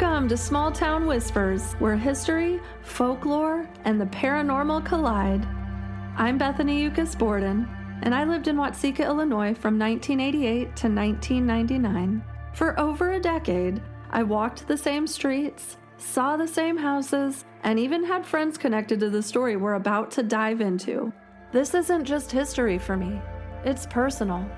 Welcome to Small Town Whispers, where history, folklore, and the paranormal collide. I'm Bethany Yucuis Borden, and I lived in Watseka, Illinois from 1988 to 1999. For over a decade, I walked the same streets, saw the same houses, and even had friends connected to the story we're about to dive into. This isn't just history for me, it's personal.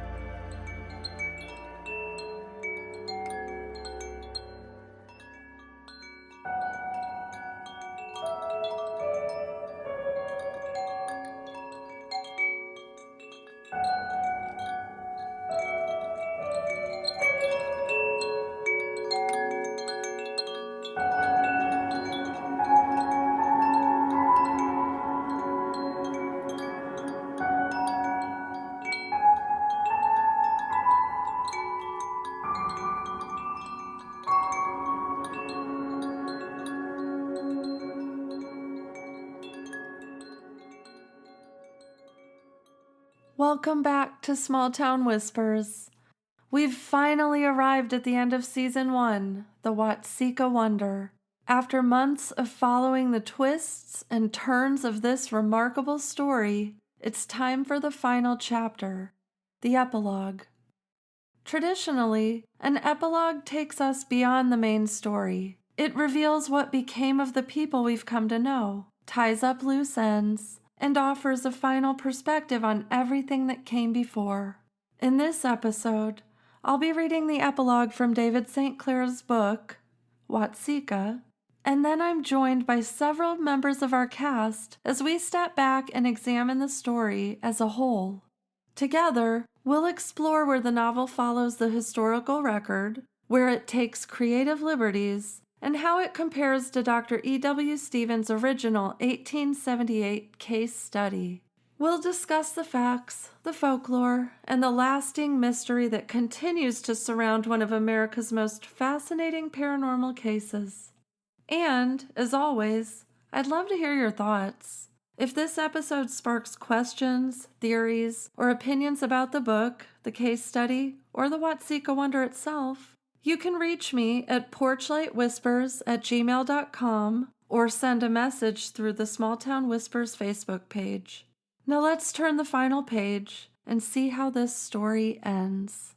Welcome back to Small Town Whispers. We've finally arrived at the end of Season 1, the Watseka Wonder. After months of following the twists and turns of this remarkable story, it's time for the final chapter, the epilogue. Traditionally, an epilogue takes us beyond the main story. It reveals what became of the people we've come to know, ties up loose ends, and offers a final perspective on everything that came before. In this episode, I'll be reading the epilogue from David St. Clair's book, Watseka, and then I'm joined by several members of our cast as we step back and examine the story as a whole. Together, we'll explore where the novel follows the historical record, where it takes creative liberties, and how it compares to Dr. E.W. Stevens' original 1878 case study. We'll discuss the facts, the folklore, and the lasting mystery that continues to surround one of America's most fascinating paranormal cases. And, as always, I'd love to hear your thoughts. If this episode sparks questions, theories, or opinions about the book, the case study, or the Watseka Wonder itself, you can reach me at porchlightwhispers@gmail.com or send a message through the Small Town Whispers Facebook page. Now let's turn the final page and see how this story ends.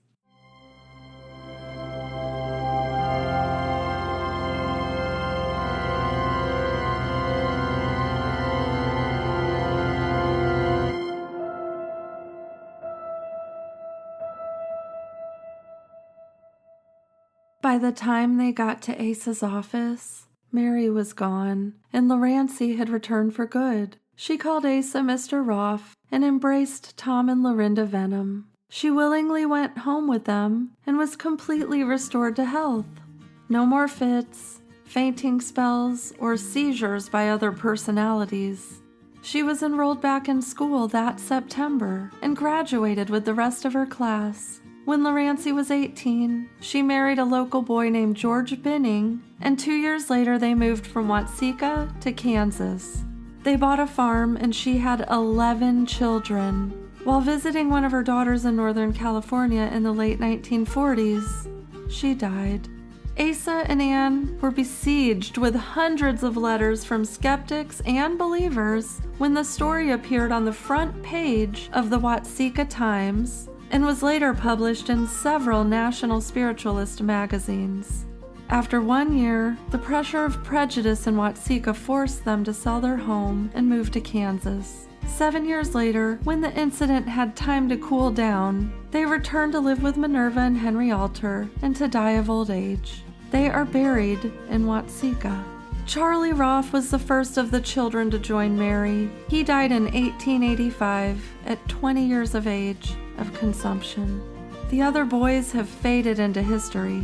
By the time they got to Asa's office, Mary was gone, and Laurency had returned for good. She called Asa Mr. Roff and embraced Tom and Lorinda Venom. She willingly went home with them and was completely restored to health. No more fits, fainting spells, or seizures by other personalities. She was enrolled back in school that September and graduated with the rest of her class. When Laurency was 18, she married a local boy named George Binning, and 2 years later they moved from Watseka to Kansas. They bought a farm and she had 11 children. While visiting one of her daughters in Northern California in the late 1940s, she died. Asa and Anne were besieged with hundreds of letters from skeptics and believers when the story appeared on the front page of the Watseka Times and was later published in several national spiritualist magazines. After 1 year, the pressure of prejudice in Watseka forced them to sell their home and move to Kansas. 7 years later, when the incident had time to cool down, they returned to live with Minerva and Henry Alter and to die of old age. They are buried in Watseka. Charlie Roff was the first of the children to join Mary. He died in 1885 at 20 years of age of consumption. The other boys have faded into history.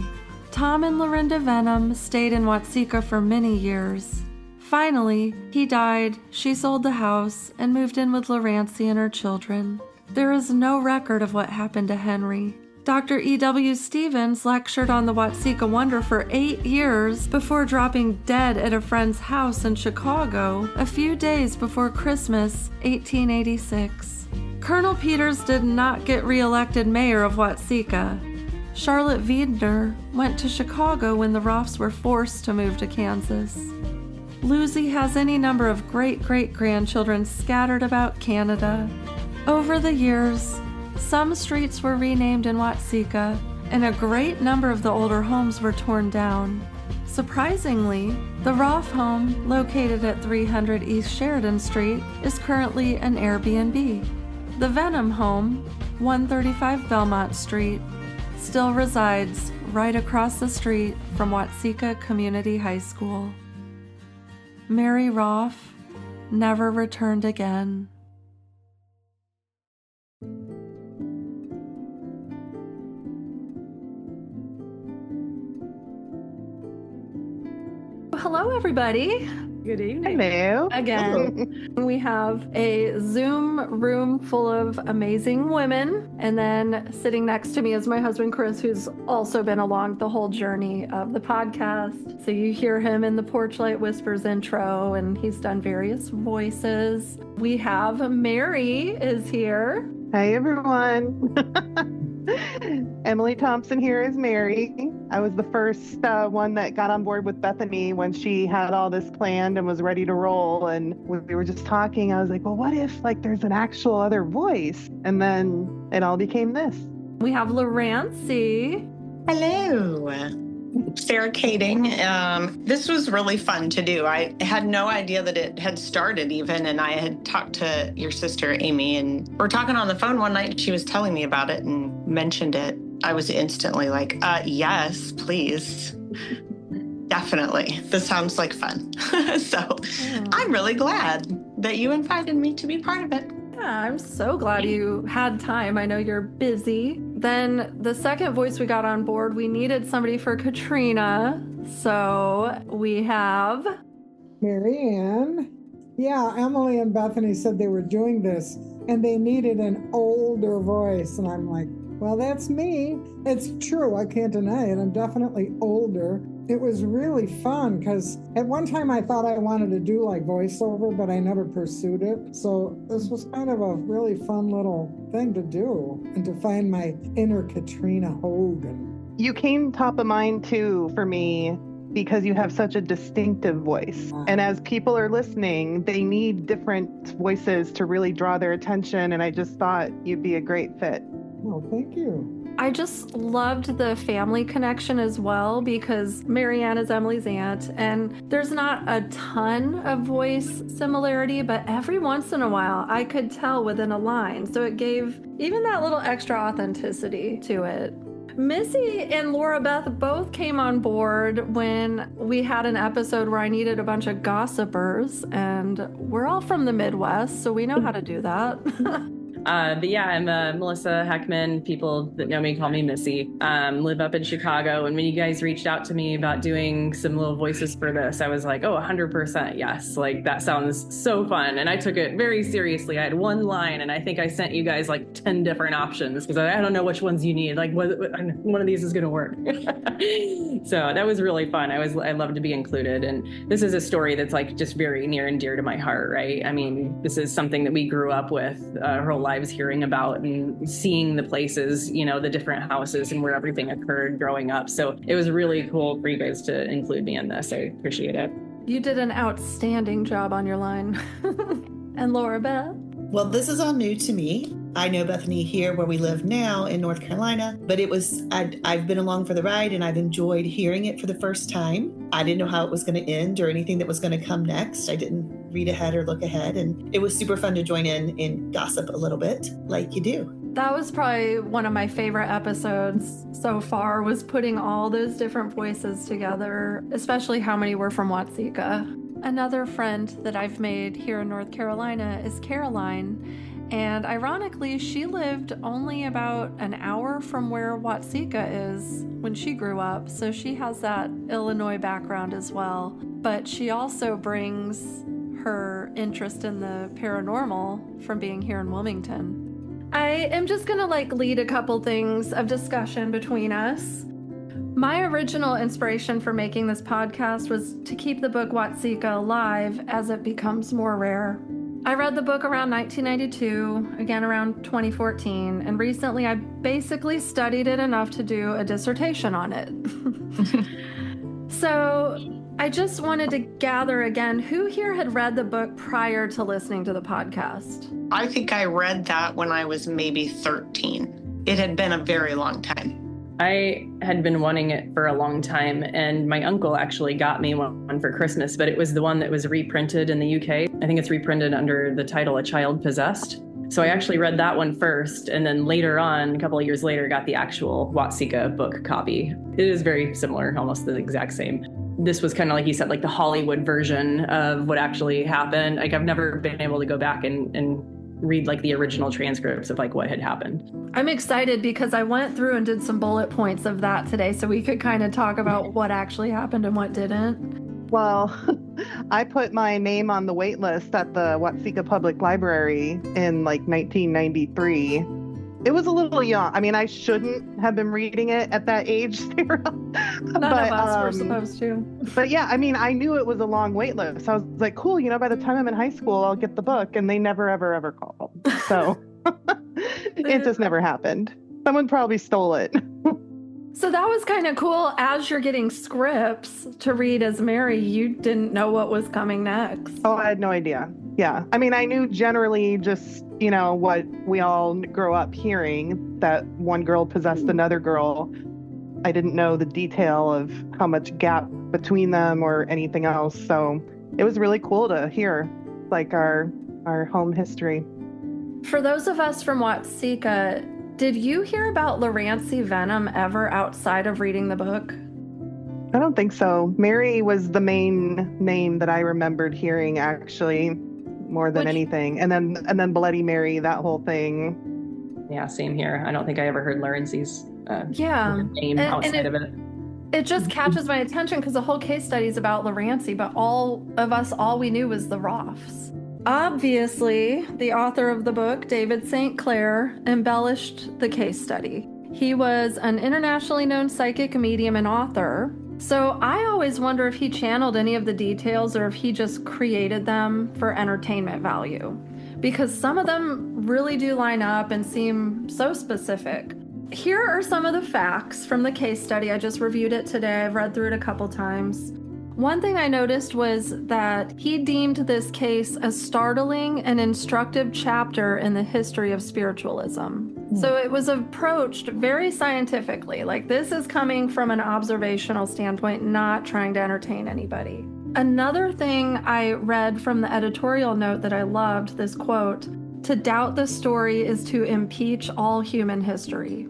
Tom and Lorinda Venom stayed in Watseka for many years. Finally, he died, she sold the house, and moved in with Laurency and her children. There is no record of what happened to Henry. Dr. E.W. Stevens lectured on the Watseka Wonder for 8 years before dropping dead at a friend's house in Chicago a few days before Christmas, 1886. Colonel Peters did not get reelected mayor of Watseka. Charlotte Wiedner went to Chicago when the Roffs were forced to move to Kansas. Lucy has any number of great-great-grandchildren scattered about Canada. Over the years, some streets were renamed in Watseka, and a great number of the older homes were torn down. Surprisingly, the Roff home, located at 300 East Sheridan Street, is currently an Airbnb. The Venom home, 135 Belmont Street, still resides right across the street from Watseka Community High School. Mary Roff never returned again. Hello, everybody. Good evening. Hello. Again, we have a Zoom room full of amazing women. And then sitting next to me is my husband, Chris, who's also been along the whole journey of the podcast. So you hear him in the Porchlight Whispers intro, and he's done various voices. We have Mary is here. Hi, everyone. Emily Thompson here is Mary. I was the first one that got on board with Bethany when she had all this planned and was ready to roll. And when we were just talking, I was like, well, what if there's an actual other voice? And then it all became this. We have Lorancy. Hello. Sarah Kading. This was really fun to do. I had no idea that it had started even, and I had talked to your sister, Amy, and we're talking on the phone one night, and she was telling me about it and mentioned it. I was instantly like, yes, please. Definitely. This sounds like fun. So I'm really glad that you invited me to be part of it. Yeah, I'm so glad you had time. I know you're busy. Then the second voice we got on board, we needed somebody for Katrina. So we have Mary Ann. Yeah, Emily and Bethany said they were doing this and they needed an older voice. And I'm like, well, that's me. It's true. I can't deny it. I'm definitely older. It was really fun because at one time I thought I wanted to do voiceover, but I never pursued it. So this was kind of a really fun little thing to do and to find my inner Katrina Hogan. You came top of mind too for me because you have such a distinctive voice. And as people are listening, they need different voices to really draw their attention. And I just thought you'd be a great fit. Oh, thank you. I just loved the family connection as well because Marianne is Emily's aunt, and there's not a ton of voice similarity, but every once in a while I could tell within a line. So it gave even that little extra authenticity to it. Missy and Laura Beth both came on board when we had an episode where I needed a bunch of gossipers, and we're all from the Midwest, so we know how to do that. But yeah, I'm Melissa Heckman. People that know me call me Missy. Live up in Chicago. And when you guys reached out to me about doing some little voices for this, I was like, oh, 100% yes. That sounds so fun. And I took it very seriously. I had one line, and I think I sent you guys 10 different options because I don't know which ones you need. One of these is going to work. So that was really fun. I love to be included. And this is a story that's just very near and dear to my heart, right? I mean, this is something that we grew up with our whole lives hearing about and seeing the places, the different houses and where everything occurred growing up. So it was really cool for you guys to include me in this. I appreciate it. You did an outstanding job on your line. And Laura Beth? Well, this is all new to me. I know Bethany here where we live now in North Carolina, but I've been along for the ride and I've enjoyed hearing it for the first time. I didn't know how it was going to end or anything that was going to come next. I didn't read ahead or look ahead, and it was super fun to join in and gossip a little bit like you do. That was probably one of my favorite episodes so far, was putting all those different voices together, especially how many were from Watseka. Another friend that I've made here in North Carolina is Caroline. And ironically, she lived only about an hour from where Watseka is when she grew up. So she has that Illinois background as well. But she also brings her interest in the paranormal from being here in Wilmington. I am just going to lead a couple things of discussion between us. My original inspiration for making this podcast was to keep the book Watseka alive as it becomes more rare. I read the book around 1992, again around 2014, and recently I basically studied it enough to do a dissertation on it. So I just wanted to gather again, who here had read the book prior to listening to the podcast? I think I read that when I was maybe 13. It had been a very long time. I had been wanting it for a long time, and my uncle actually got me one for Christmas, but it was the one that was reprinted in the UK. I think it's reprinted under the title A Child Possessed. So I actually read that one first, and then later on, a couple of years later, got the actual Watseka book copy. It is very similar, almost the exact same. This was kind of like you said, like the Hollywood version of what actually happened. Like I've never been able to go back and read like the original transcripts of like what had happened. I'm excited because I went through and did some bullet points of that today so we could kind of talk about what actually happened and what didn't. Well, I put my name on the wait list at the Watseka Public Library in like 1993. It was a little young. I mean, I shouldn't have been reading it at that age, Sarah. None of us were supposed to. But yeah, I mean, I knew it was a long wait list. I was like, cool, by the time I'm in high school, I'll get the book. And they never, ever called. So it just never happened. Someone probably stole it. So that was kind of cool. As you're getting scripts to read as Mary, you didn't know what was coming next. Oh, I had no idea. Yeah. I mean, I knew generally just, what we all grow up hearing, that one girl possessed another girl. I didn't know the detail of how much gap between them or anything else. So it was really cool to hear like our home history. For those of us from Watseka, did you hear about Larancy Venom ever outside of reading the book? I don't think so. Mary was the main name that I remembered hearing, actually, more than anything. And then Bloody Mary, that whole thing. Yeah, same here. I don't think I ever heard Larancy's name outside of it. It just catches my attention because the whole case study is about Larancy, but all we knew was the Roffs. Obviously, the author of the book, David St. Clair, embellished the case study. He was an internationally known psychic, medium, and author. So I always wonder if he channeled any of the details or if he just created them for entertainment value. Because some of them really do line up and seem so specific. Here are some of the facts from the case study. I just reviewed it today. I've read through it a couple times. One thing I noticed was that he deemed this case a startling and instructive chapter in the history of spiritualism. So it was approached very scientifically, like this is coming from an observational standpoint, not trying to entertain anybody. Another thing I read from the editorial note that I loved, this quote, "To doubt the story is to impeach all human history."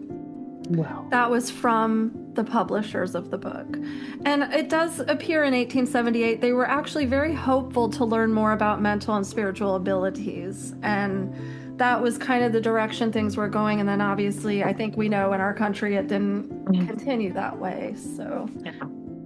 Wow. That was from the publishers of the book. And it does appear in 1878, they were actually very hopeful to learn more about mental and spiritual abilities. And that was kind of the direction things were going. And then obviously, I think we know in our country, it didn't continue that way. So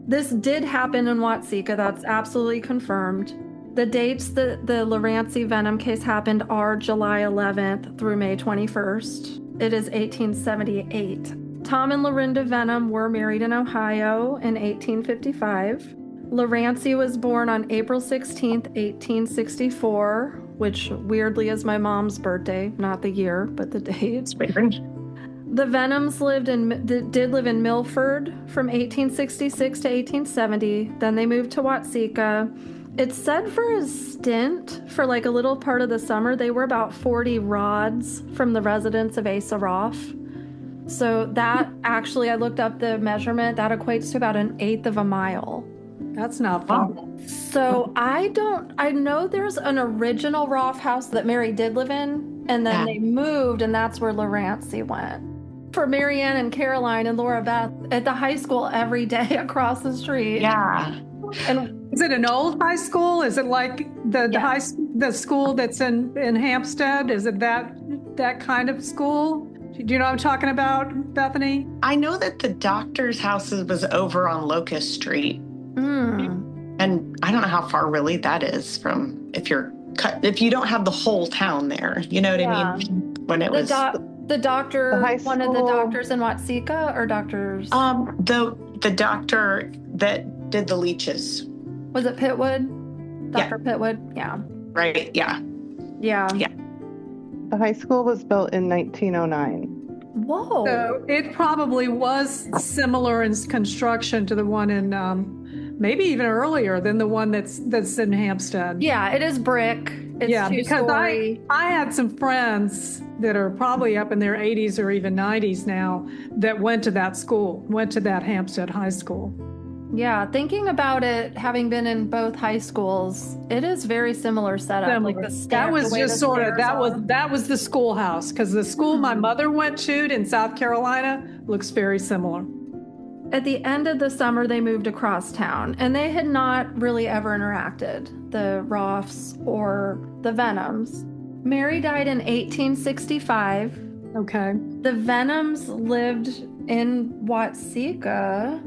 this did happen in Watseka. That's absolutely confirmed. The dates that the Larancy Venom case happened are July 11th through May 21st. It is 1878. Tom and Lorinda Venom were married in Ohio in 1855. Larancy was born on April 16th, 1864, which weirdly is my mom's birthday, not the year, but the date. The Venoms did live in Milford from 1866 to 1870. Then they moved to Watseka. It's said for a stint, for like a little part of the summer, they were about 40 rods from the residence of Asa Roff. So that actually, I looked up the measurement, that equates to about 1/8 of a mile. That's not far. So I know there's an original Roff house that Mary did live in, and then they moved, and that's where Larancy went. For Marianne and Caroline and Laura Beth at the high school every day across the street. Yeah. And is it an old high school? Is it like the school that's in Hampstead? Is it that kind of school? Do you know what I'm talking about, Bethany? I know that the doctor's house was over on Locust Street. And I don't know how far really that is from if you don't have the whole town there. You know what I mean? When it was the doctor, one of the doctors in Watseka, or doctors? The doctor that did the leeches. Was it Pitwood? Dr. Pitwood? Yeah. Right, yeah. Yeah. Yeah. The high school was built in 1909. Whoa. So it probably was similar in construction to the one in maybe even earlier than the one that's in Hampstead. Yeah, it is brick. It's yeah, because two-story. I had some friends that are probably up in their 80s or even 90s now that went to that school, went to that Hampstead High School. Yeah, thinking about it, having been in both high schools, it is very similar setup. Like that was just sort of that was the schoolhouse, because the school my mother went to in South Carolina looks very similar. At the end of the summer, they moved across town, and they had not really ever interacted, the Roths or the Venoms. Mary died in 1865. Okay. The Venoms lived in Watseka.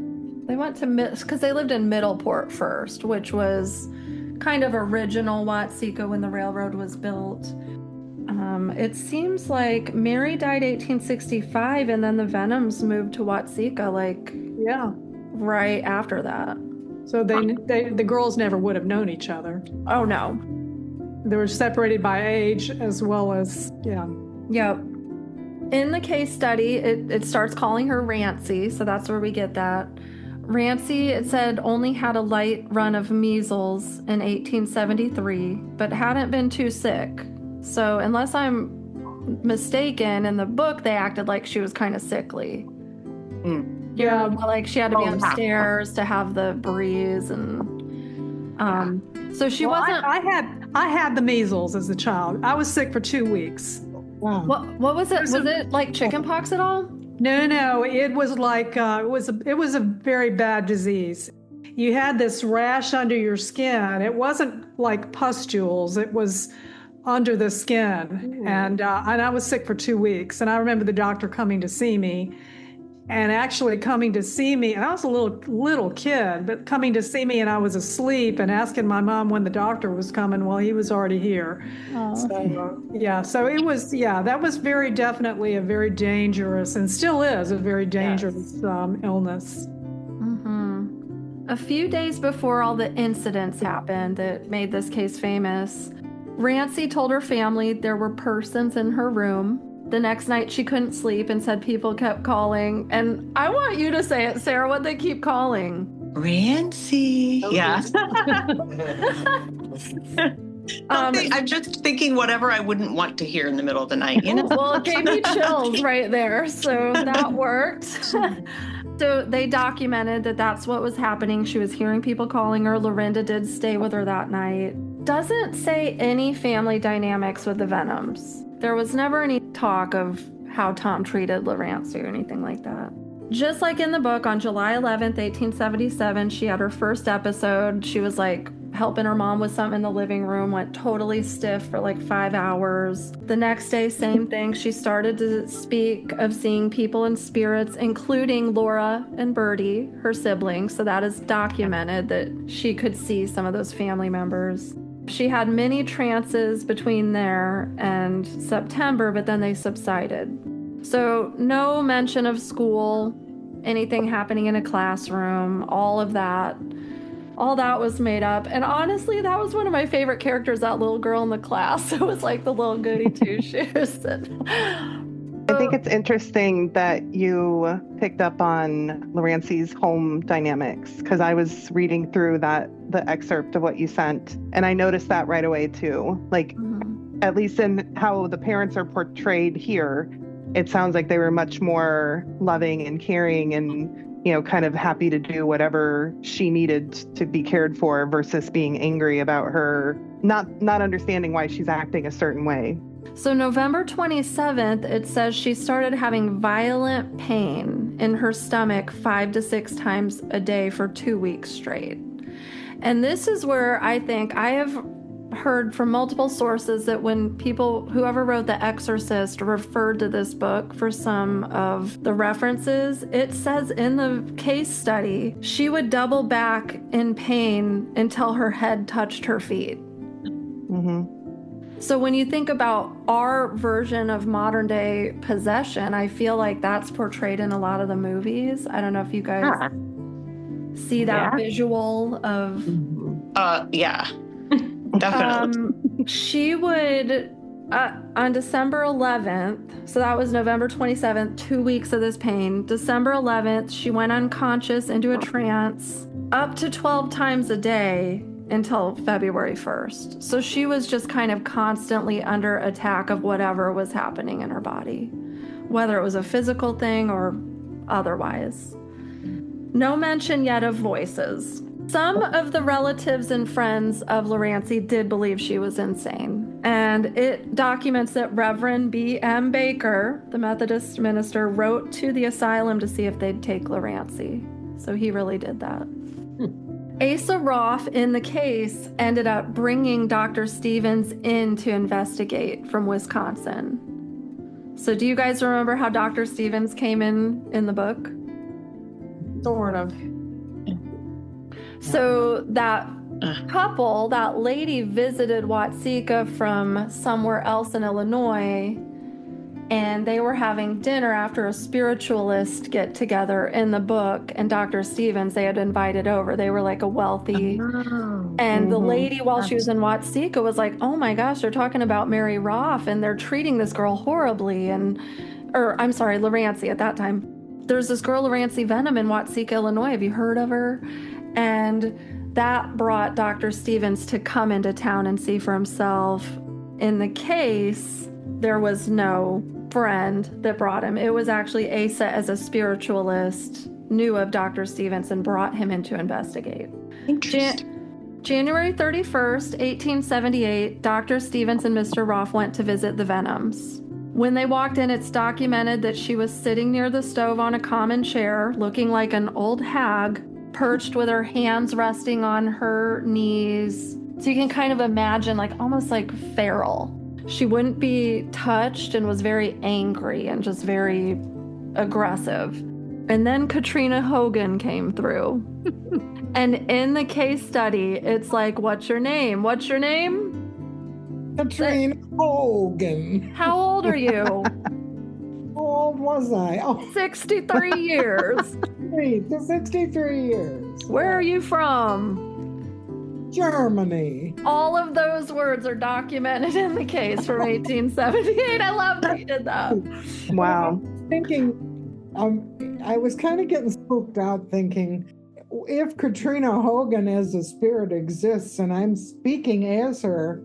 They went to, because they lived in Middleport first, which was kind of original Watseka when the railroad was built. It seems like Mary died 1865, and then the Venoms moved to Watseka, right after that. So the girls never would have known each other. Oh, no. They were separated by age as well as, Yep. In the case study, it starts calling her Rancy, so that's where we get that. Rancy, it said, only had a light run of measles in 1873, but hadn't been too sick. So unless I'm mistaken, in the book, they acted like she was kind of sickly. Yeah. Like she had to be upstairs to have the breeze. And so she wasn't... I had the measles as a child. I was sick for 2 weeks. Wow. What was it? Was it like chickenpox at all? No. It was like it was a very bad disease. You had this rash under your skin. It wasn't like pustules. It was under the skin, and I was sick for 2 weeks. And I remember the doctor coming to see me, and actually coming to see me. And I was a little kid, but coming to see me, and I was asleep, and asking my mom when the doctor was coming. Well, he was already here. So it was, that was very definitely a very dangerous, and still is a very dangerous illness. A few days before all the incidents happened that made this case famous, Rancy told her family there were persons in her room. The next night she couldn't sleep and said people kept calling. And I want you to say it, Sarah, what they keep calling. Rancy. Yeah. I'm just thinking whatever I wouldn't want to hear in the middle of the night, you know? Well, it gave me chills right there. So that worked. So they documented that that's what was happening. She was hearing people calling her. Lorinda did stay with her that night. Doesn't say any family dynamics with the Venoms. There was never any talk of how Tom treated Lorancy or anything like that. Just like in the book, on July 11th, 1877, she had her first episode. She was like helping her mom with something in the living room, went totally stiff for like 5 hours. The next day, same thing. She started to speak of seeing people and spirits, including Laura and Bertie, her siblings. So that is documented that she could see some of those family members. She had many trances between there and September, but then they subsided. So no mention of school, anything happening in a classroom, all of that. All that was made up. And honestly, that was one of my favorite characters, that little girl in the class. It was like the little goody two-shoes. I think it's interesting that you picked up on Lorancy's home dynamics, because I was reading through the excerpt of what you sent, and I noticed that right away too. Like, at least in how the parents are portrayed here, it sounds like they were much more loving and caring and, kind of happy to do whatever she needed to be cared for, versus being angry about her not understanding why she's acting a certain way. So November 27th, it says she started having violent pain in her stomach 5 to 6 times a day for 2 weeks straight. And this is where I think I have heard from multiple sources that when whoever wrote The Exorcist referred to this book for some of the references, it says in the case study, she would double back in pain until her head touched her feet. So when you think about our version of modern day possession, I feel like that's portrayed in a lot of the movies. I don't know if you guys see that visual of... Yeah, definitely. She would, on December 11th, so that was November 27th, 2 weeks of this pain. December 11th, she went unconscious into a trance up to 12 times a day until February 1st. So she was just kind of constantly under attack of whatever was happening in her body, whether it was a physical thing or otherwise. No mention yet of voices. Some of the relatives and friends of Lorancy did believe she was insane, and it documents that Reverend B.M. Baker, the Methodist minister, wrote to the asylum to see if they'd take Lorancy. So he really did that. Asa Roth, in the case, ended up bringing Dr. Stevens in to investigate from Wisconsin. So do you guys remember how Dr. Stevens came in the book? Sort of. So that couple, that lady visited Watseka from somewhere else in Illinois, and they were having dinner after a spiritualist get together in the book, and Dr. Stevens they had invited over. They were like a wealthy, and the lady while she was in Watseka was like, oh my gosh, they're talking about Mary Roth and they're treating this girl horribly, Lorancy at that time. There's this girl, Lorancy Venom, in Watseka, Illinois. Have you heard of her? And that brought Dr. Stevens to come into town and see for himself. In the case, there was no friend that brought him. It was actually Asa, as a spiritualist, knew of Dr. Stevens and brought him in to investigate. January 31st, 1878, Dr. Stevens and Mr. Roth went to visit the Venoms. When they walked in, it's documented that she was sitting near the stove on a common chair, looking like an old hag, perched with her hands resting on her knees. So you can kind of imagine, like almost like feral. She wouldn't be touched and was very angry and just very aggressive. And then Katrina Hogan came through. And in the case study, it's like, what's your name? What's your name? Katrina Hogan. How old are you? How old was I? 63 years. 63 years. Where are you from? Germany. All of those words are documented in the case from 1878. I love that you did that. Wow. I was kind of getting spooked out thinking, if Katrina Hogan as a spirit exists and I'm speaking as her,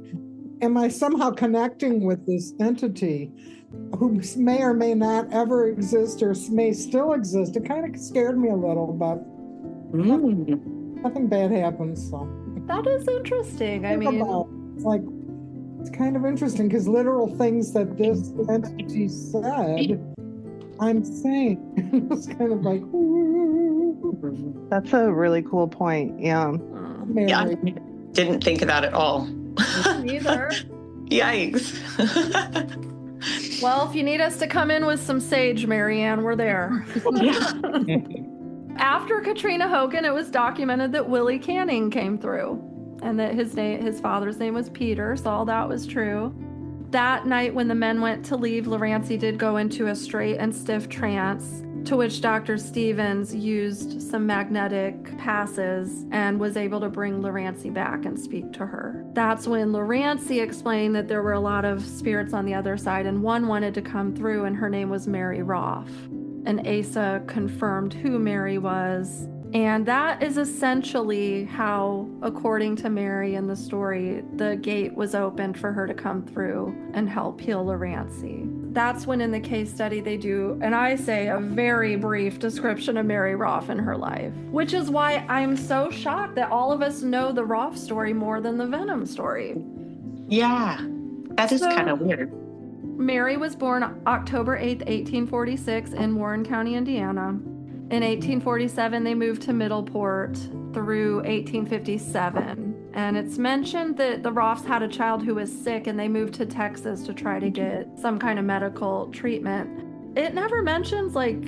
am I somehow connecting with this entity who may or may not ever exist or may still exist? It kind of scared me a little, but nothing bad happens. So that is interesting. I mean, it's kind of interesting because literal things that this entity said, I'm saying. It's kind of like, ooh. That's a really cool point. Yeah. Yeah, I didn't think of that at all. Neither. Yikes. Well, if you need us to come in with some sage, Marianne, we're there. After Katrina Hogan, it was documented that Willie Canning came through and that his father's name was Peter, so all that was true. That night when the men went to leave, Lorancy did go into a straight and stiff trance, to which Dr. Stevens used some magnetic passes and was able to bring Lorancy back and speak to her. That's when Lorancy explained that there were a lot of spirits on the other side, and one wanted to come through, and her name was Mary Roth. And Asa confirmed who Mary was. And that is essentially how, according to Mary in the story, the gate was opened for her to come through and help heal Lorancy. That's when in the case study they do, and I say, a very brief description of Mary Roth and her life, which is why I'm so shocked that all of us know the Roth story more than the Venom story. Yeah, that is kind of weird. Mary was born October 8th, 1846 in Warren County, Indiana. In 1847, they moved to Middleport through 1857. And it's mentioned that the Roths had a child who was sick and they moved to Texas to try to get some kind of medical treatment. It never mentions like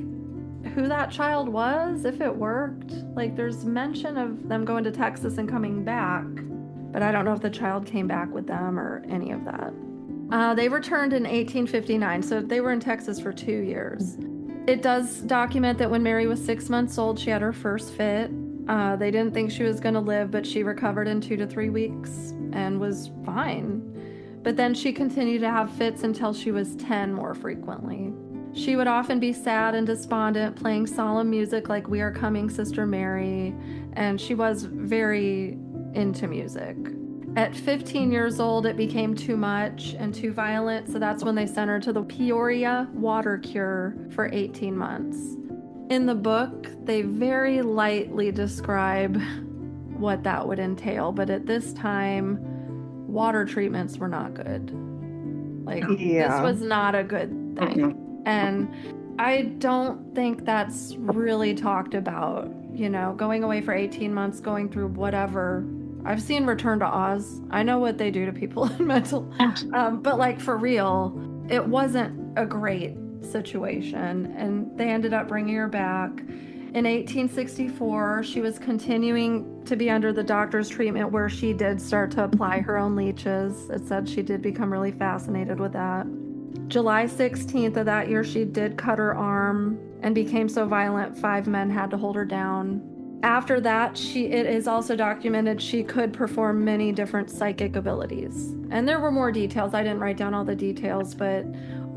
who that child was, if it worked. Like there's mention of them going to Texas and coming back, but I don't know if the child came back with them or any of that. They returned in 1859, so they were in Texas for 2 years. It does document that when Mary was 6 months old, she had her first fit. They didn't think she was going to live, but she recovered in 2 to 3 weeks. and was fine. But then she continued to have fits until she was 10 more frequently. She would often be sad and despondent, playing solemn music like We Are Coming, Sister Mary, and she was very into music. At 15 years old, it became too much and too violent, so that's when they sent her to the Peoria water cure for 18 months. In the book, they very lightly describe what that would entail, but at this time, water treatments were not good. This was not a good thing. And I don't think that's really talked about, going away for 18 months, going through whatever. I've seen Return to Oz. I know what they do to people in mental, but for real, it wasn't a great situation. And they ended up bringing her back. In 1864, she was continuing to be under the doctor's treatment, where she did start to apply her own leeches. It said she did become really fascinated with that. July 16th of that year, she did cut her arm and became so violent 5 men had to hold her down. After that, it is also documented she could perform many different psychic abilities. And there were more details. I didn't write down all the details, but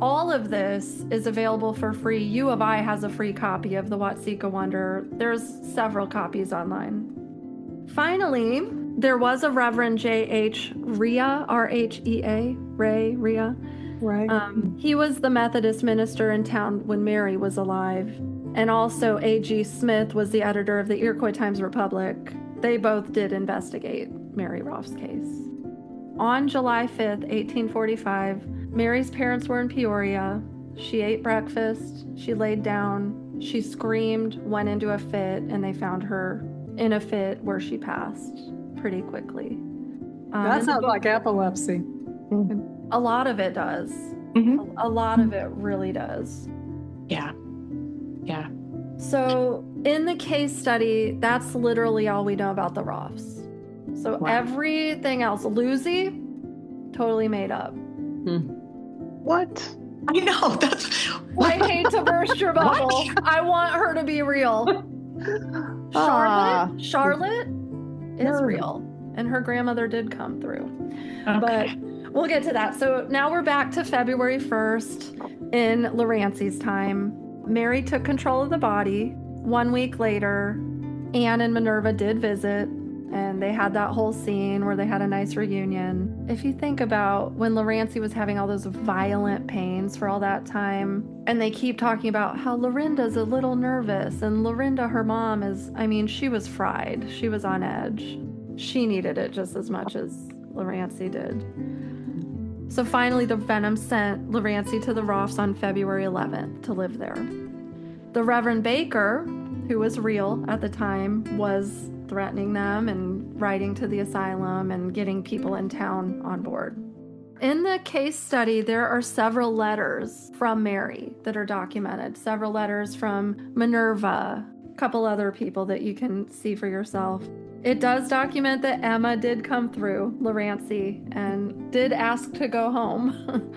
all of this is available for free. U of I has a free copy of the Watseka Wonder. There's several copies online. Finally, there was a Reverend J.H. Rhea, R-H-E-A, Rhea. Right. He was the Methodist minister in town when Mary was alive. And also A.G. Smith was the editor of the Iroquois Times-Republic. They both did investigate Mary Roth's case. On July 5th, 1845, Mary's parents were in Peoria. She ate breakfast, she laid down, she screamed, went into a fit, and they found her in a fit where she passed pretty quickly. That sounds like epilepsy. A lot of it does. Mm-hmm. A lot of it really does. Yeah. So in the case study, that's literally all we know about the Roths. So everything else, Lucy, totally made up. What? I know. I hate to burst your bubble. I want her to be real. Charlotte is real. And her grandmother did come through. Okay. But we'll get to that. So now we're back to February 1st in Laurancie's time. Mary took control of the body. 1 week later, Anne and Minerva did visit, and they had that whole scene where they had a nice reunion. If you think about when Laurancie was having all those violent pains for all that time, and they keep talking about how Lorinda's a little nervous, and Lorinda, her mom, she was fried. She was on edge. She needed it just as much as Laurancie did. So finally, the Venom sent Laurancie to the Roths on February 11th to live there. The Reverend Baker, who was real at the time, was threatening them and writing to the asylum and getting people in town on board. In the case study, there are several letters from Mary that are documented. Several letters from Minerva, a couple other people that you can see for yourself. It does document that Emma did come through, Laurancie, and did ask to go home,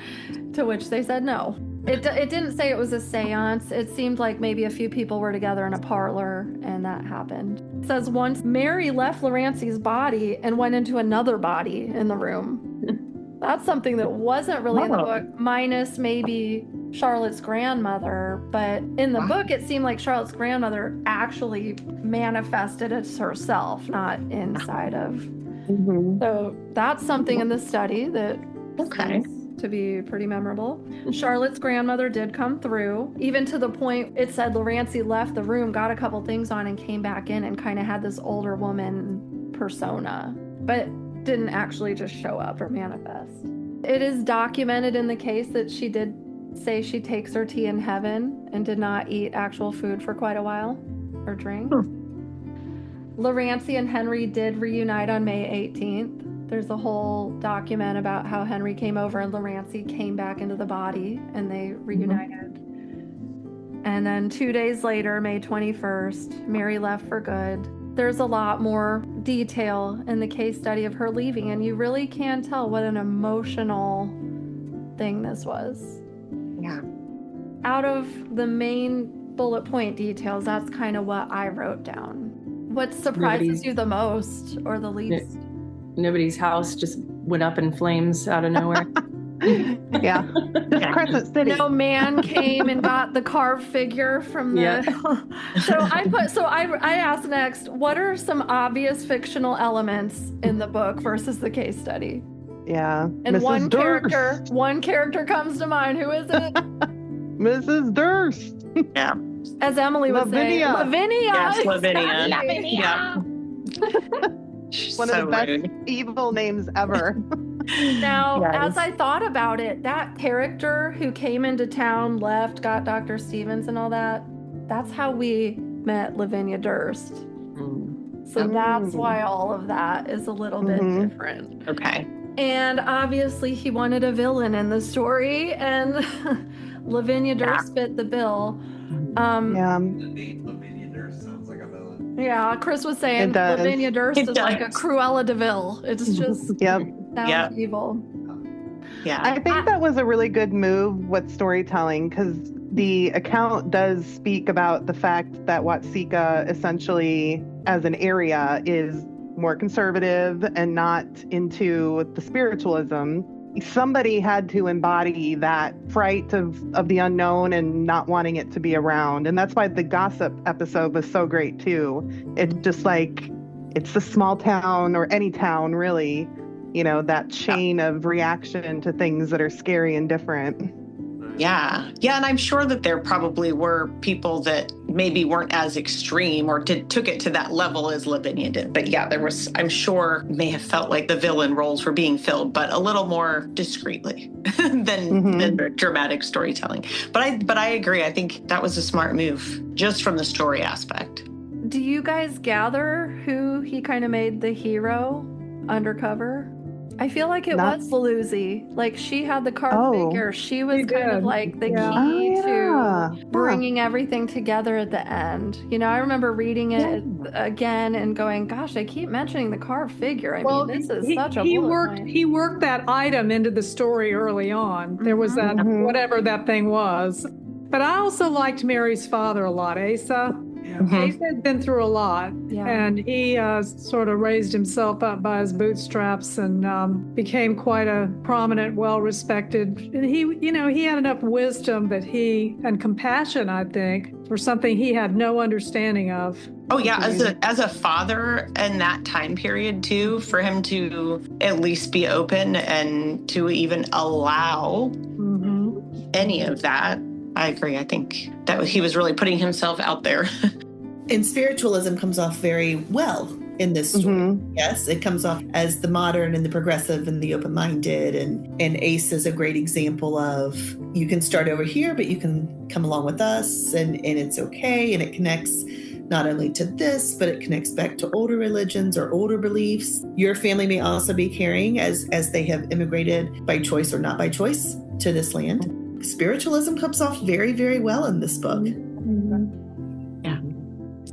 to which they said no. It didn't say it was a seance. It seemed like maybe a few people were together in a parlor, and that happened. It says once Mary left Laurancie's body and went into another body in the room. That's something that wasn't really in the book, minus maybe Charlotte's grandmother. But in the book, it seemed like Charlotte's grandmother actually manifested as herself, not inside of. Mm-hmm. So that's something in the study that Okay. seems to be pretty memorable. Charlotte's grandmother did come through, even to the point it said Laurancie left the room, got a couple things on, and came back in and kind of had this older woman persona, but didn't actually just show up or manifest. It is documented in the case that she did say she takes her tea in heaven and did not eat actual food for quite a while or drink. Laurancie and Henry did reunite on May 18th. There's a whole document about how Henry came over and Laurancie came back into the body and they reunited. And then 2 days later, May 21st, Mary left for good. There's a lot more detail in the case study of her leaving, and you really can tell what an emotional thing this was. Yeah. Out of the main bullet point details, that's kind of what I wrote down. What surprises you the most or the least? nobody's house just went up in flames out of nowhere. Yeah. It's Crescent City. No man came and got the carved figure from the. Yeah. So I asked next, what are some obvious fictional elements in the book versus the case study? Yeah. And Mrs. one character comes to mind. Who is it? Mrs. Durst. Yeah. As Emily was saying, Lavinia. Yes, Lavinia. Exactly. Yeah. One of the best rude. evil names ever. Now, Yes. as I thought about it, that character who came into town, left, got Dr. Stevens and all that, that's how we met Lavinia Durst. So that's why all of that is a little bit different. Okay. And obviously he wanted a villain in the story, and Lavinia Durst fit the bill. Yeah. Lavinia Durst sounds like a villain. Yeah, Chris was saying It does. Lavinia Durst It is like a does. Cruella de Vil. It's just Yep. sounds evil. Yeah. I think that was a really good move with storytelling, because the account does speak about the fact that Watseka essentially as an area is more conservative and not into the spiritualism. Somebody had to embody that fright of the unknown and not wanting it to be around. And that's why the gossip episode was so great too. It's just like, it's the small town, or any town really, that chain of reaction to things that are scary and different. Yeah. Yeah. And I'm sure that there probably were people that maybe weren't as extreme or took it to that level as Lavinia did. But yeah, there was, I'm sure, may have felt like the villain roles were being filled, but a little more discreetly than dramatic storytelling. But I agree. I think that was a smart move just from the story aspect. Do you guys gather who he kind of made the hero undercover? I feel like it was Belusi. Like, she had the carved figure. She was kind of like the key to bringing everything together at the end. I remember reading it again and going, gosh, I keep mentioning the carved figure. I mean, this is such a bullet point. He worked that item into the story early on. There was that, whatever that thing was. But I also liked Mary's father a lot, Asa. Asa had been through a lot, and he sort of raised himself up by his bootstraps and became quite a prominent, well-respected. And he had enough wisdom and compassion, I think, for something he had no understanding of. Oh yeah, as a father in that time period too, for him to at least be open and to even allow any of that. I agree. I think that he was really putting himself out there. And spiritualism comes off very well in this story. Yes, it comes off as the modern and the progressive and the open-minded. And Ace is a great example of, you can start over here, but you can come along with us, and it's okay. And it connects not only to this, but it connects back to older religions or older beliefs. Your family may also be carrying, as they have immigrated by choice or not by choice to this land. Spiritualism comes off very, very well in this book. Yeah.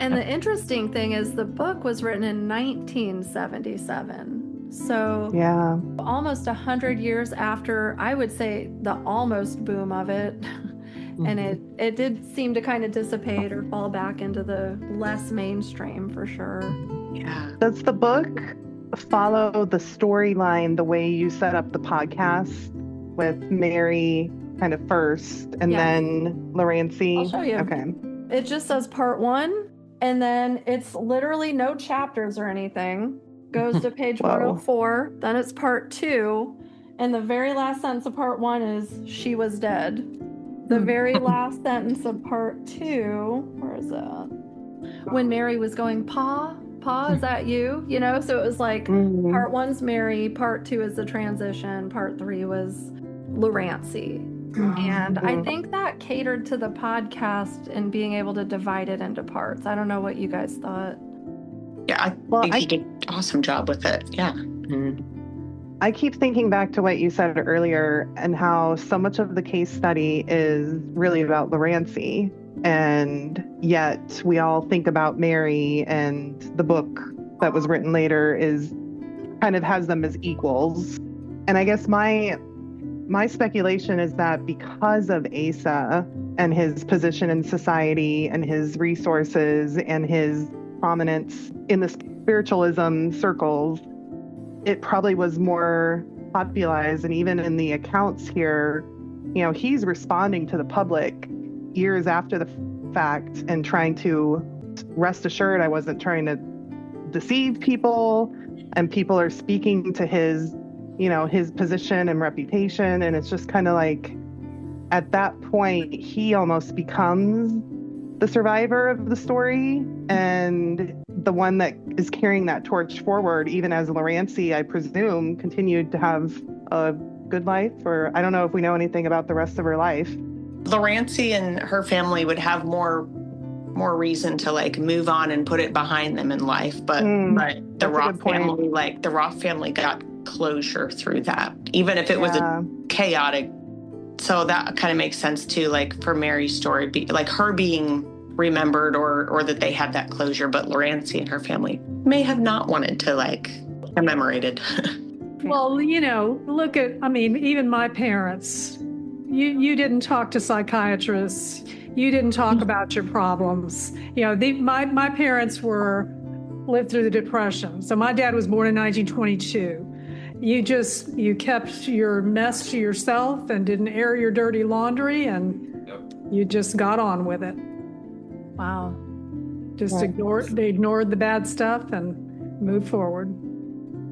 And the interesting thing is the book was written in 1977. So almost 100 years after, I would say, the almost boom of it. And it did seem to kind of dissipate or fall back into the less mainstream for sure. Yeah. Does the book follow the storyline the way you set up the podcast with Mary kind of first and then Larancy? I'll show you. Okay. It just says part 1, and then it's literally no chapters or anything. Goes to page 104, then it's part 2, and the very last sentence of part 1 is, she was dead. The very last sentence of part 2, where is that? When Mary was going, Pa, is that you? So it was like, part 1's Mary, part 2 is the transition, part 3 was Larancy. And I think that catered to the podcast and being able to divide it into parts. I don't know what you guys thought. Yeah, I think you did an awesome job with it. Yeah. I keep thinking back to what you said earlier and how so much of the case study is really about Larancy. And yet we all think about Mary, and the book that was written later kind of has them as equals. And I guess my speculation is that because of Asa and his position in society and his resources and his prominence in the spiritualism circles, it probably was more popularized. And even in the accounts here, he's responding to the public years after the fact and trying to rest assured I wasn't trying to deceive people, and people are speaking to his position and reputation. And it's just kind of like, at that point, he almost becomes the survivor of the story and the one that is carrying that torch forward, even as Lorancy, I presume, continued to have a good life. Or I don't know if we know anything about the rest of her life. Lorancy and her family would have more reason to like move on and put it behind them in life. But the Roth family got closure through that, even if it was a chaotic. So that kind of makes sense too, like for Mary's story, like her being remembered or that they had that closure, but Lorancy and her family may have not wanted to like commemorated. Well, look at, even my parents, you didn't talk to psychiatrists. You didn't talk about your problems. My parents lived through the Depression. So my dad was born in 1922. You kept your mess to yourself and didn't air your dirty laundry, and you just got on with it. Wow. They ignored the bad stuff and moved forward.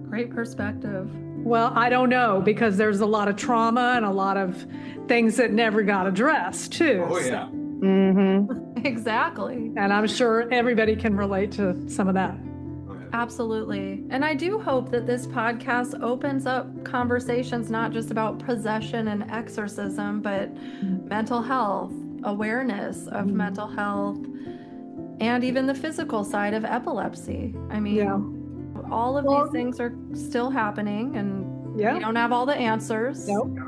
Great perspective. Well, I don't know, because there's a lot of trauma and a lot of things that never got addressed too. Oh yeah. Mm-hmm. Exactly. And I'm sure everybody can relate to some of that. Absolutely. And I do hope that this podcast opens up conversations not just about possession and exorcism, but mental health, awareness of mental health, and even the physical side of epilepsy. All of these things are still happening, and we don't have all the answers. Nope.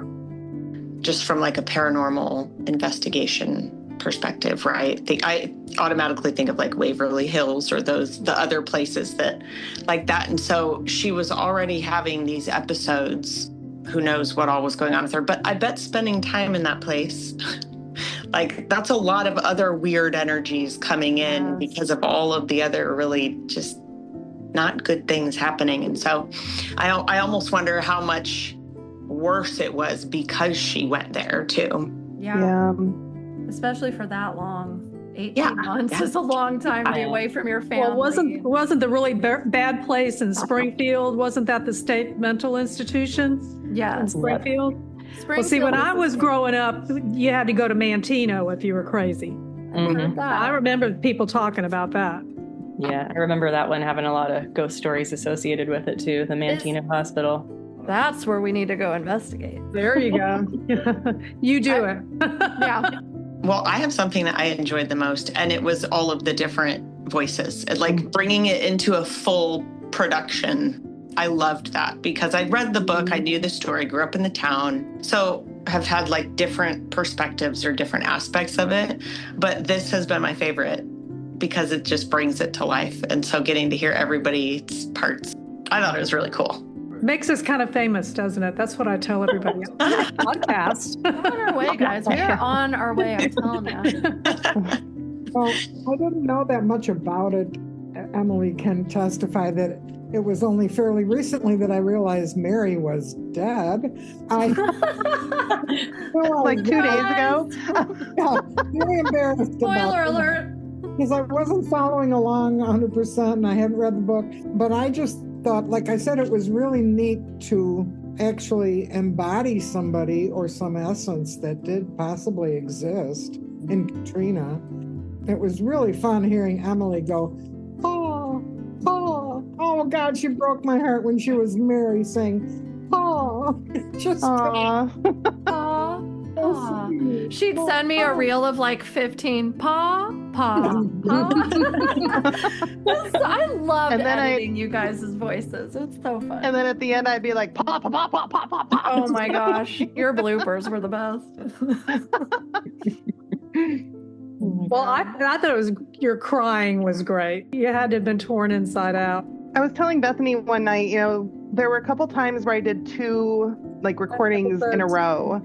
Just from like a paranormal investigation perspective, right? I automatically think of like Waverly Hills or the other places that like that. And so she was already having these episodes. Who knows what all was going on with her, but I bet spending time in that place, like that's a lot of other weird energies coming in because of all of the other really just not good things happening. And so I almost wonder how much worse it was because she went there too. Yeah. Especially for that long. 18 months is a long time to be away from your family. Well, wasn't the really bad place in Springfield? Wasn't that the state mental institution? Yeah. In Springfield? Well, see, when I was growing up, you had to go to Mantino if you were crazy. Mm-hmm. I remember people talking about that. Yeah, I remember that one having a lot of ghost stories associated with it too, the Mantino Hospital. That's where we need to go investigate. There you go. You do it. Yeah. Well, I have something that I enjoyed the most, and it was all of the different voices, like bringing it into a full production. I loved that because I read the book, I knew the story, grew up in the town, so have had like different perspectives or different aspects of it. But this has been my favorite because it just brings it to life. And so getting to hear everybody's parts, I thought it was really cool. Makes us kind of famous, doesn't it? That's what I tell everybody. Podcast. We're on our way, guys. We are on our way, I'm telling you. Well, I didn't know that much about it. Emily can testify that it was only fairly recently that I realized Mary was dead. Like 2 days ago? Yeah, very embarrassed. Spoiler alert. Because I wasn't following along 100% and I hadn't read the book. But I just thought, like I said, it was really neat to actually embody somebody or some essence that did possibly exist in Katrina. It was really fun hearing Emily go, oh God, she broke my heart when she was Mary saying, just she'd send me a reel of like 15 paw. I love editing you guys' voices. It's so fun. And then at the end, I'd be like, paw. Oh my gosh, your bloopers were the best. Well, I thought your crying was great. You had to have been torn inside out. I was telling Bethany one night, there were a couple times where I did 2 like recordings in a row,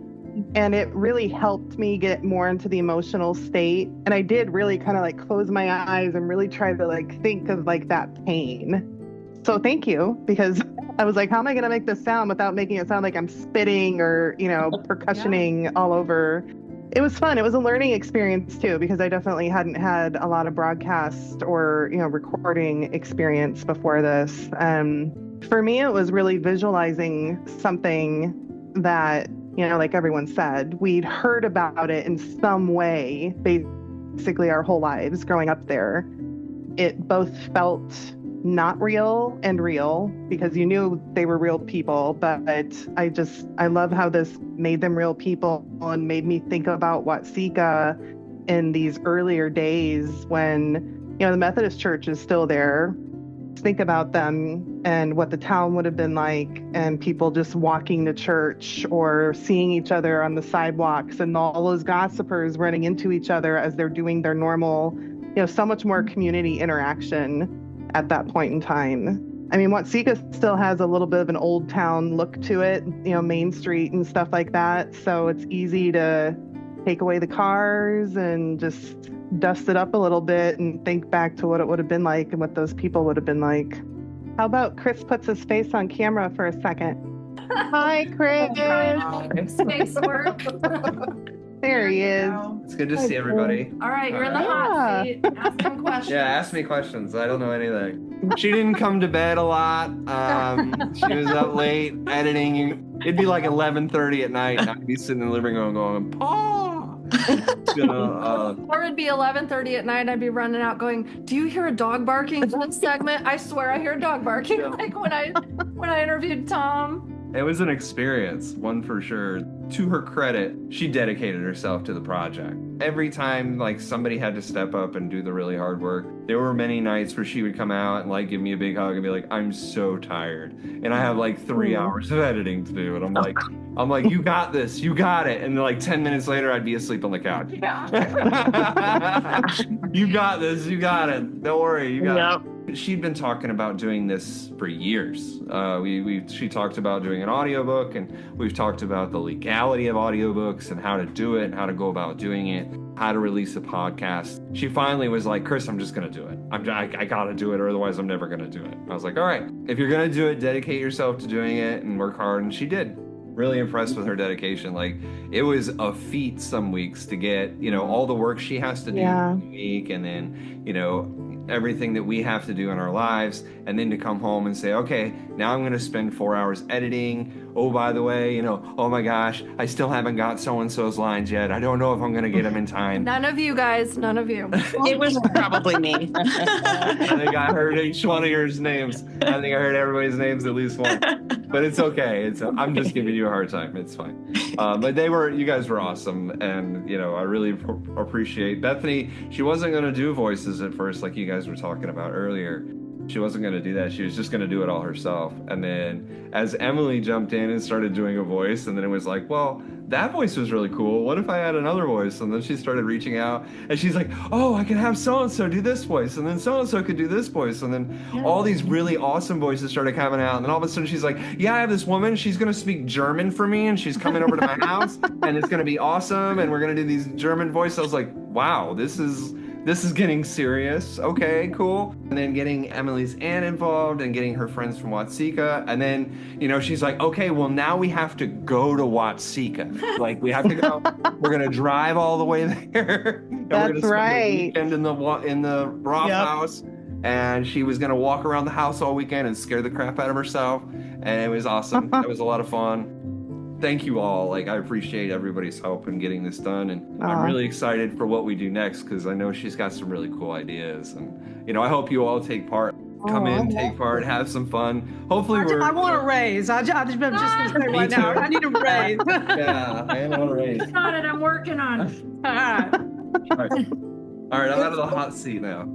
and it really helped me get more into the emotional state. And I did really kind of like close my eyes and really try to like think of like that pain. So thank you, because I was like, how am I going to make this sound without making it sound like I'm spitting or, percussioning all over? It was fun. It was a learning experience too, because I definitely hadn't had a lot of broadcast or, recording experience before this. For me, it was really visualizing something that, like everyone said, we'd heard about it in some way, basically our whole lives growing up there. It both felt not real and real because you knew they were real people, but I love how this made them real people and made me think about Watseka in these earlier days when, the Methodist Church is still there. Think about them and what the town would have been like, and people just walking to church or seeing each other on the sidewalks and all those gossipers running into each other as they're doing their normal, so much more community interaction at that point in time. I mean, Watseka still has a little bit of an old town look to it, Main Street and stuff like that. So it's easy to take away the cars and just dust it up a little bit and think back to what it would have been like and what those people would have been like. How about Chris puts his face on camera for a second? Hi, Chris. Space work. There he is. It's good to see everybody. All right, you're in the hot seat. Ask him questions. Yeah, ask me questions. I don't know anything. She didn't come to bed a lot. She was up late editing. It'd be like 11:30 at night, and I'd be sitting in the living room going, "Paw." Or it'd be 11:30 at night. I'd be running out, going, "Do you hear a dog barking in this segment? I swear I hear a dog barking." Like when I interviewed Tom. It was an experience, one for sure. To her credit, she dedicated herself to the project. Every time somebody had to step up and do the really hard work, there were many nights where she would come out and give me a big hug and be like, "I'm so tired. And I have 3 hours of editing to do." And I'm like, "You got this, you got it." And then 10 minutes later, I'd be asleep on the couch. Yeah. You got this, you got it. Don't worry, you got it. She'd been talking about doing this for years. She talked about doing an audiobook, and we've talked about the legality of audiobooks and how to do it and how to go about doing it, how to release a podcast. She finally was like, "Chris, I'm just going to do it. I got to do it, or otherwise I'm never going to do it." I was like, "All right, if you're going to do it, dedicate yourself to doing it and work hard." And she did. Really impressed with her dedication. It was a feat some weeks to get, all the work she has to do in a week, and then, everything that we have to do in our lives, and then to come home and say, "Okay, now I'm going to spend 4 hours editing. Oh, by the way, oh my gosh, I still haven't got so-and-so's lines yet. I don't know if I'm going to get them in time." None of you guys, none of you. It was probably me. I think I heard each one of your names. I think I heard everybody's names at least once. But it's okay. I'm just giving you a hard time. It's fine. But you guys were awesome. And, I really appreciate Bethany. She wasn't going to do voices at first, like you guys were talking about earlier. She wasn't going to do that. She was just going to do it all herself. And then as Emily jumped in and started doing a voice, and then it was like, well, that voice was really cool. What if I had another voice? And then she started reaching out, and she's like, "Oh, I can have so-and-so do this voice, and then so-and-so could do this voice." And then all these really awesome voices started coming out. And then all of a sudden she's like, "Yeah, I have this woman. She's going to speak German for me, and she's coming over to my house, and it's going to be awesome. And we're going to do these German voices." I was like, wow, this is getting serious. Okay, cool. And then getting Emily's aunt involved and getting her friends from Watseka. And then, she's like, "Okay, well, now we have to go to Watseka. We have to go. We're going to drive all the way there." And That's we're gonna right. spend the weekend in the Roth house. And she was going to walk around the house all weekend and scare the crap out of herself. And it was awesome. It was a lot of fun. Thank you all. I appreciate everybody's help in getting this done, and I'm really excited for what we do next, because I know she's got some really cool ideas, and I hope you all take part. Come in, take part, have some fun. Hopefully, I want a raise. I'm just going to say right now, I need a raise. Yeah, I want a raise. Got it. I'm working on it. All right, I'm out of the hot seat now.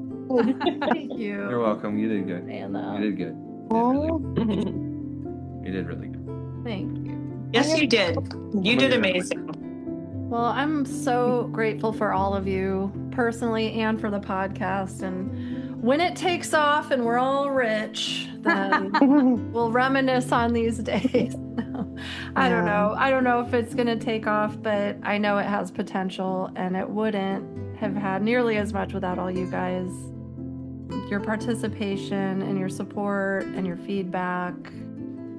Thank you. You're welcome. You did good. Anna. You did good. You did really good. Thank you. Yes, you did. You did amazing. Well, I'm so grateful for all of you personally and for the podcast. And when it takes off and we're all rich, then we'll reminisce on these days. I don't know. I don't know if it's going to take off, but I know it has potential, and it wouldn't have had nearly as much without all you guys. Your participation and your support and your feedback.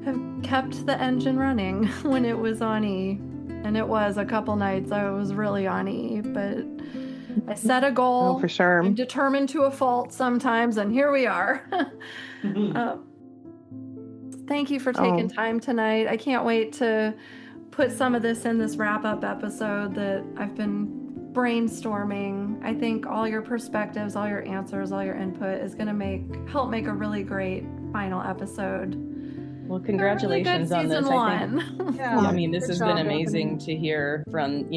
have kept the engine running when it was on E. And it was a couple nights I was really on E, but I set a goal. Oh, for sure. I'm determined to a fault sometimes, and here we are. Thank you for taking time tonight. I can't wait to put some of this in this wrap-up episode that I've been brainstorming. I think all your perspectives, all your answers, all your input is going to help make a really great final episode. Well, congratulations really on this. I think, I mean, this has been amazing to hear from,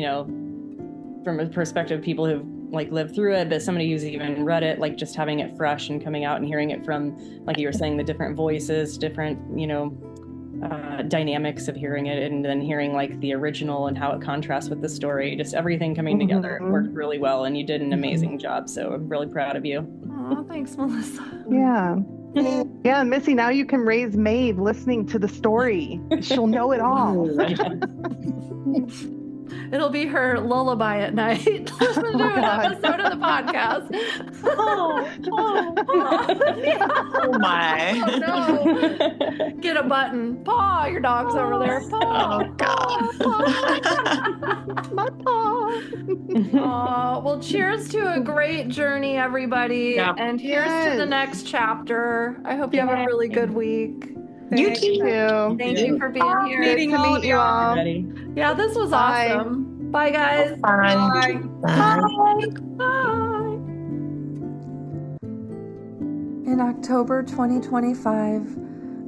from a perspective of people who've like lived through it, but somebody who's even read it, like just having it fresh and coming out and hearing it from, like you were saying, the different voices, different, dynamics of hearing it, and then hearing like the original and how it contrasts with the story, just everything coming together. It worked really well, and you did an amazing job. So I'm really proud of you. Oh, thanks, Melissa. Yeah. Yeah, Missy, now you can raise Maeve listening to the story. She'll know it all. It'll be her lullaby at night. Do an episode of the podcast. Oh my. Oh, no. Get a button. Paw, your dog's over there. Paw. Oh, God. My paw. Oh, well, cheers to a great journey, everybody. Yep. And here's to the next chapter. I hope you have a really good week. You too. Thank you for being here. Good to meet you all. Yeah, this was awesome. Bye, guys. Bye. Bye. Bye. In October 2025,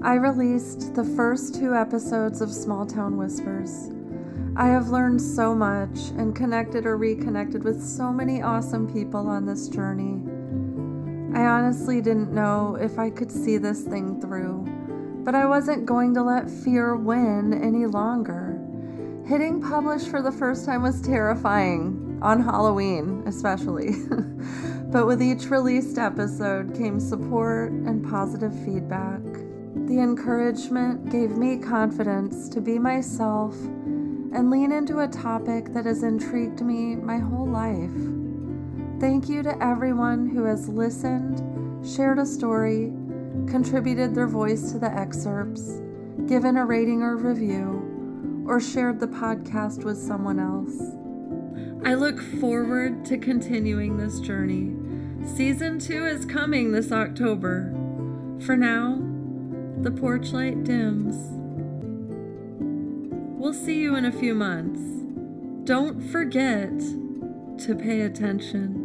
I released the first 2 episodes of Small Town Whispers. I have learned so much and connected or reconnected with so many awesome people on this journey. I honestly didn't know if I could see this thing through, but I wasn't going to let fear win any longer. Hitting publish for the first time was terrifying, on Halloween especially. But with each released episode came support and positive feedback. The encouragement gave me confidence to be myself and lean into a topic that has intrigued me my whole life. Thank you to everyone who has listened, shared a story, contributed their voice to the excerpts, given a rating or review, or shared the podcast with someone else. I look forward to continuing this journey. Season 2 is coming this October. For now, the porchlight dims. We'll see you in a few months. Don't forget to pay attention.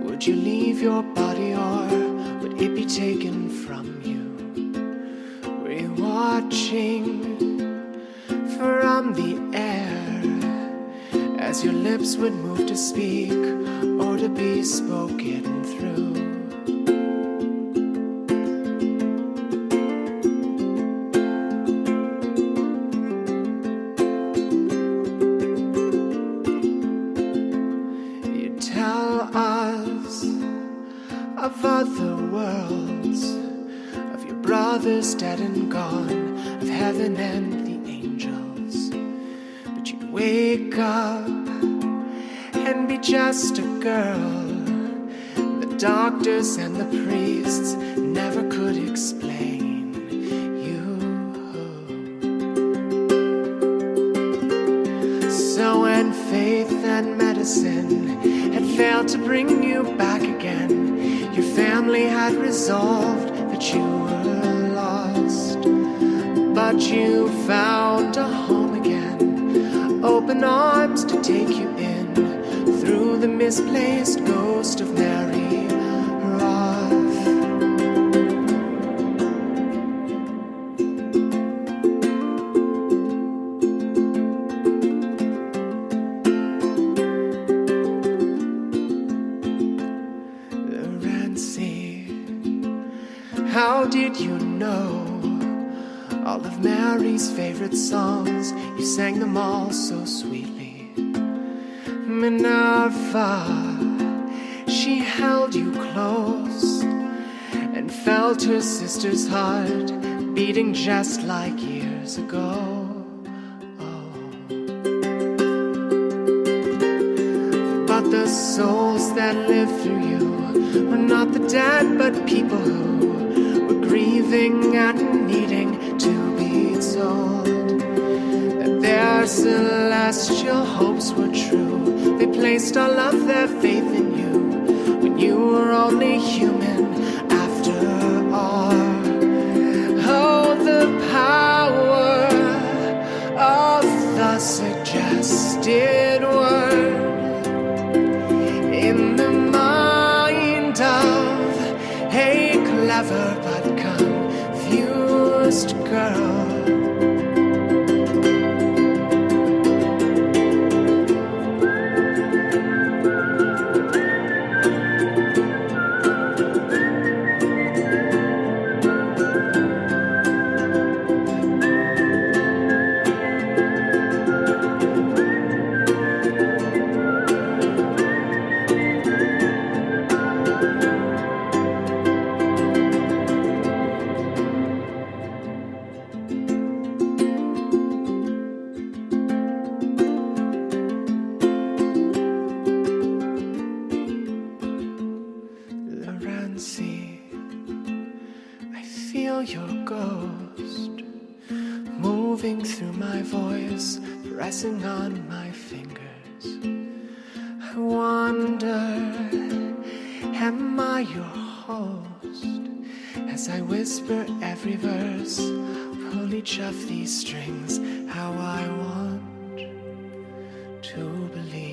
Would you leave your body or would it be taken from you? Rewatching from the air as your lips would move to speak or to be spoken through. Of other worlds, of your brothers dead and gone, of heaven and the angels. But you'd wake up and be just a girl. The doctors and the priests never could explain you. So when faith and medicine had failed to bring you back again, your family had resolved that you were lost. But you found a home again, open arms to take you in, through the misplaced ghost of Mary Roth. How did you know all of Mary's favorite songs? You sang them all so sweetly. Minerva, she held you close and felt her sister's heart beating just like years ago. But the souls that live through you were not the dead, but people who were grieving and needing to be told that their celestial hopes were true. They placed all of their faith in you when you were only human after all. Oh, the power of the suggested word in the mind of a clever but confused girl. Pressing on my fingers, I wonder, am I your host? As I whisper every verse, pull each of these strings, how I want to believe.